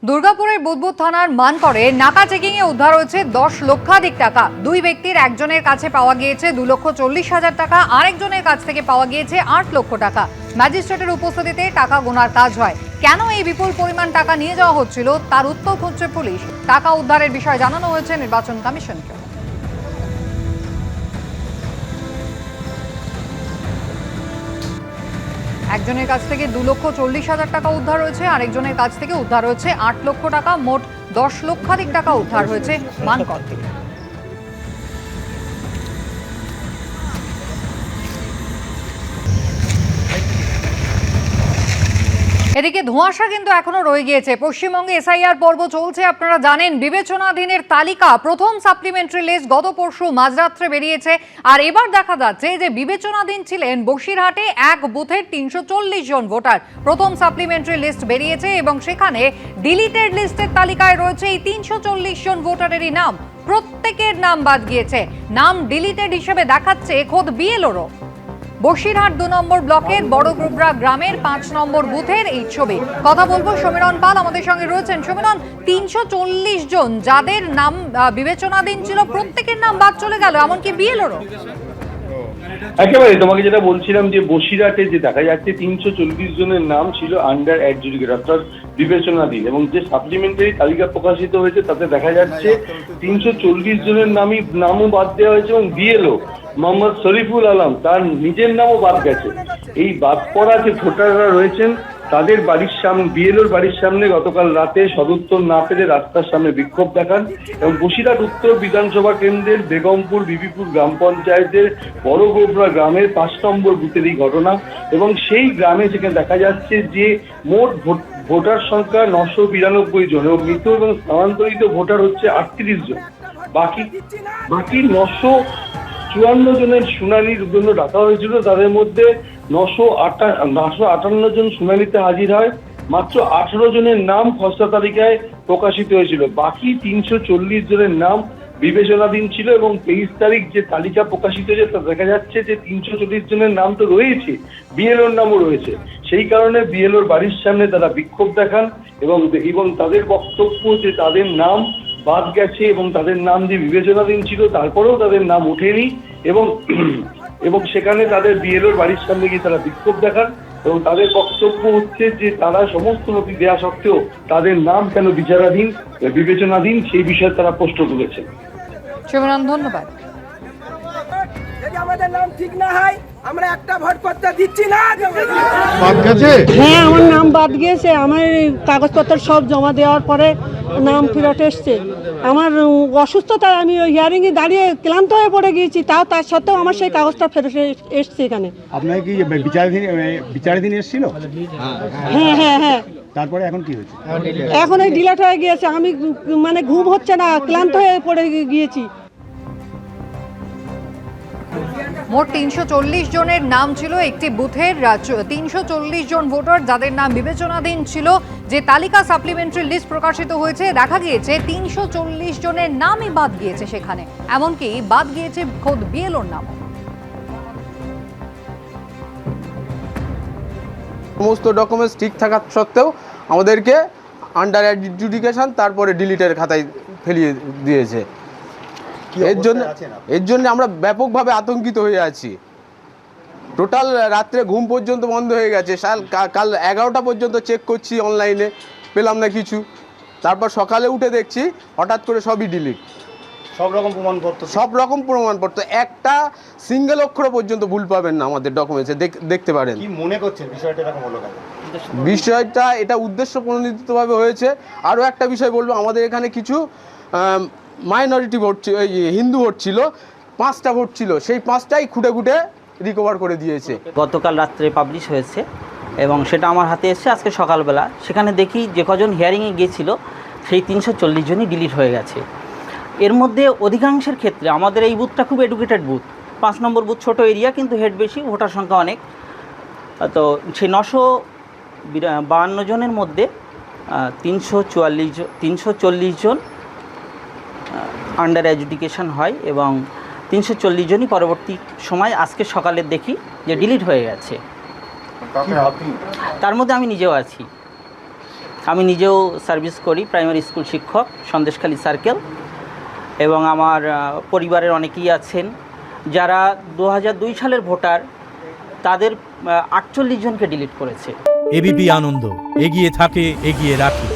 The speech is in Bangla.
দুর্গাপুরের বুদবুদ থানার মানকরে নাকা চেকিং এ উদ্ধার হয়েছে 10 লক্ষাধিক টাকা। দুই ব্যক্তির একজনের কাছে পাওয়া গিয়েছে 2,40,000 টাকা, আরেকজনের কাছ থেকে পাওয়া গিয়েছে 8 লক্ষ টাকা। ম্যাজিস্ট্রেটের উপস্থিতিতে টাকা গোনার কাজ হয়। কেন এই বিপুল পরিমাণ টাকা নিয়ে যাওয়া হচ্ছিল তার উত্তর খুঁজছে পুলিশ। টাকা উদ্ধারের বিষয়ে জানানো হয়েছে নির্বাচন কমিশনকে। একজনের কাছ থেকে 2,40,000 টাকা উদ্ধার হয়েছে, আরেকজনের কাছ থেকে উদ্ধার হয়েছে 8 লক্ষ টাকা। মোট 10 লক্ষাধিক টাকা উদ্ধার হয়েছে মানকর থেকে। এদিকে ধোঁয়াশা কিন্তু এখনো রয়ে গিয়েছে। পশ্চিমবঙ্গে এসআইআর পর্ব চলছে, আপনারা জানেন। বিবেচনাধীনের তালিকা প্রথম সাপ্লিমেন্টারি লিস্ট গত পরশু মাঝরাত্রে বেরিয়েছে। আর এবার দেখা যাচ্ছে যে বিবেচনাধীন ছিলেন বসিরহাটে এক বুথের 340 জন ভোটার। প্রথম সাপ্লিমেন্টারি লিস্ট বেরিয়েছে এবং সেখানে ডিলিটেড লিস্টের তালিকায় রয়েছে এই 340 জন ভোটারেরই নাম। প্রত্যেকের নাম বাদ গিয়েছে। নাম ডিলিটেড হিসেবে দেখাচ্ছে খোদ বিএলওরও। বসিরহাট 2 নম্বর ব্লকের বড়গুবরা গ্রামের 5 নম্বর বুথের এই ছবি। কথা বলবো সমীরণ পাল, আমাদের সঙ্গে রয়েছেন। সমীরণ, 340 জন যাদের নাম বিবেচনাধীন ছিল প্রত্যেকের নাম বাদ চলে গেল, এমনকি বিএলওরও। একেবারে তোমাকে যেটা বলছিলাম যে বসিরহাটে যে দেখা যাচ্ছে 340 জনের নাম ছিল আন্ডার অ্যাডজুডিকেট অর্থাৎ বিবেচনাধীন, এবং যে সাপ্লিমেন্টারি তালিকা প্রকাশিত হয়েছে তাতে দেখা যাচ্ছে 340 জনের নামও বাদ দেওয়া হয়েছে এবং বিএলও মোহাম্মদ শরীফুল আলম তার নিজের নামও বাদ গেছে। এই বাদ পড়া যে ভোটাররা রয়েছেন তাদের বাড়ির সামনে, বিএলওর বাড়ির সামনে গতকাল রাতে সদুত্তর না পেরে রাস্তার সামনে বিক্ষোভ দেখান এবং বসিরহাট উত্তর বিধানসভা কেন্দ্রের বেগমপুর বিবিপুর গ্রাম পঞ্চায়েতের বড়গোবরা গ্রামের 5 নম্বর বুথের এই ঘটনা। এবং সেই গ্রামে যেখানে দেখা যাচ্ছে যে মোট ভোটার সংখ্যা 992 জন এবং মৃত এবং স্থানান্তরিত ভোটার হচ্ছে 38 জন। বাকি 954 জনের শুনানির জন্য ডাকা হয়েছিল। তাদের মধ্যে 958 জন শুনানিতে হাজির হয়। মাত্র 18 জনের নাম খসড়া তালিকায় প্রকাশিত হয়েছিল। বাকি 340 জনের নাম বিবেচনাধীন ছিল এবং 23 তারিখ যে তালিকা প্রকাশিত হয়েছে তা দেখা যাচ্ছে যে 340 জনের নাম তো রয়েছে, বিএলওর নামও রয়েছে। সেই কারণে বিএলওর বাড়ির সামনে তারা বিক্ষোভ দেখান এবং তাদের বক্তব্য যে তাদের নাম বাদ গেছে এবং তাদের নাম যে বিবেচনাধীন ছিল তারপরেও তাদের নাম ওঠেনি এবং সেখানে তাদের বিএলওর বাড়ির সামনে গিয়ে তারা বিক্ষোভ দেখান এবং তাদের বক্তব্য হচ্ছে যে তারা সমস্ত নথি দেওয়া সত্ত্বেও তাদের নাম কেন বিবেচনাধীন সেই বিষয়ে তারা প্রশ্ন তুলেছেন। সমীরণ, ধন্যবাদ। যদি আমাদের নাম ঠিক না হয় আমরা একটা ভোট করতে দিচ্ছি না। হ্যাঁ, আমার নাম বাদ গিয়েছে। আমার কাগজপত্র সব জমা দেওয়ার পরে নাম ফেরত এসছে। আমার অসুস্থতায় আমি ওই হিয়ারিংয়ে দাঁড়িয়ে ক্লান্ত হয়ে পড়ে গিয়েছি, তার সত্ত্বেও আমার সেই কাগজটা ফেরত এসছে এখানে। আপনার কি বিচারাধীন এসেছিল? হ্যাঁ হ্যাঁ হ্যাঁ। তারপরে এখন কি হয়েছে? এখন এই ডিলেট হয়ে গিয়েছে। আমি মানে ঘুম হচ্ছে না, ক্লান্ত হয়ে পড়ে গিয়েছি। মোট 340 জনের নাম ছিল একটি বুথের। 340 জন ভোটার যাদের নাম বিবেচনাধীন ছিল। যে তালিকা সাপ্লিমেন্টারি লিস্ট প্রকাশিত হয়েছে দেখা গিয়েছে 340 জনের নামই বাদ গিয়েছে সেখানে, এমনকি বাদ গিয়েছে খোদ বিএলওর নাম। সমস্ত ডকুমেন্টস ঠিক থাকা সত্ত্বেও আমাদেরকে আন্ডার অ্যাডজুডিকেশন তারপরে ডিলিটের খাতায় ফেলিয়ে দিয়েছে। এর জন্য আমরা ব্যাপকভাবে আতঙ্কিত হয়ে আছি। টোটাল রাত্রে ঘুম পর্যন্ত বন্ধ হয়ে গেছে। কাল 11টা পর্যন্ত চেক করছি অনলাইনে, পেলাম না কিছু। তারপর সকালে উঠে দেখছি হঠাৎ করে সবই ডিলিট। সব রকম প্রমাণপত্র একটা সিঙ্গেল অক্ষর পর্যন্ত ভুল পাবেন না আমাদের ডকুমেন্টসে, দেখতে পারেন। কি মনে করছেন বিষয়টা এরকম হলো কেন? বিষয়টা এটা উদ্দেশ্য প্রণোদিতভাবে হয়েছে। আরও একটা বিষয় বলবো, আমাদের এখানে কিছু মাইনরিটি ভোট, হিন্দু ভোট ছিল, 5টা ভোট ছিল, সেই 5টাই খুঁটে রিকভার করে দিয়েছে। গতকাল রাত্রে পাবলিশ হয়েছে এবং সেটা আমার হাতে এসেছে আজকে সকালবেলা। সেখানে দেখি যে কজন হিয়ারিংয়ে গিয়েছিল সেই 340 জনই ডিলিট হয়ে গেছে। এর মধ্যে অধিকাংশের ক্ষেত্রে আমাদের এই বুথটা খুব এডুকেটেড বুথ। 5 নম্বর বুথ ছোটো এরিয়া, কিন্তু হেড বেশি, ভোটার সংখ্যা অনেক। তো সেই 952 জনের মধ্যে 340 জন আন্ডার এডুকেশন হয় এবং 340 জনই পরবর্তী সময় আজকে সকালে দেখি যে ডিলিট হয়ে গেছে। তার মধ্যে আমি নিজেও আছি। আমি নিজেও সার্ভিস করি, প্রাইমারি স্কুল শিক্ষক, সন্দেশখালী সার্কেল। এবং আমার পরিবারের অনেকেই আছেন যারা 2002 সালের ভোটার, তাদের 48 জনকে ডিলিট করেছে। এবিপি আনন্দ, এগিয়ে থাকে, এগিয়ে রাখে।